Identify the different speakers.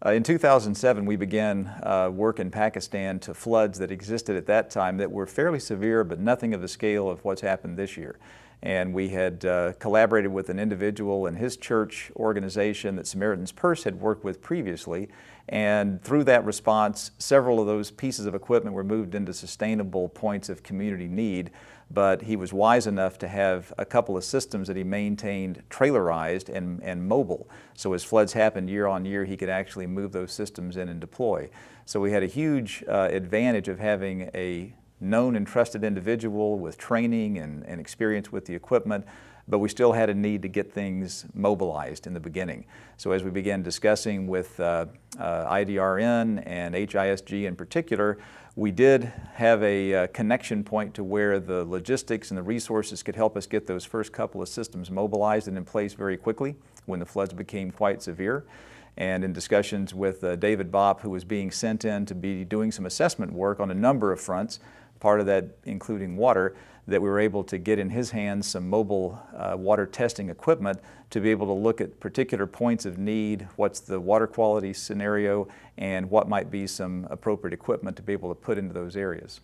Speaker 1: In 2007, we began work in Pakistan to floods that existed at that time that were fairly severe, but nothing of the scale of what's happened this year. And we had collaborated with an individual in his church organization that Samaritan's Purse had worked with previously. And through that response, several of those pieces of equipment were moved into sustainable points of community need. But he was wise enough to have a couple of systems that he maintained trailerized and mobile. So as floods happened year on year, he could actually move those systems in and deploy. So we had a huge advantage of having a known and trusted individual with training and experience with the equipment, but we still had a need to get things mobilized in the beginning. So as we began discussing with IDRN and HISG in particular, we did have a connection point to where the logistics and the resources could help us get those first couple of systems mobilized and in place very quickly when the floods became quite severe. And in discussions with David Bopp, who was being sent in to be doing some assessment work on a number of fronts, part of that including water, that we were able to get in his hands some mobile water testing equipment to be able to look at particular points of need, what's the water quality scenario, and what might be some appropriate equipment to be able to put into those areas.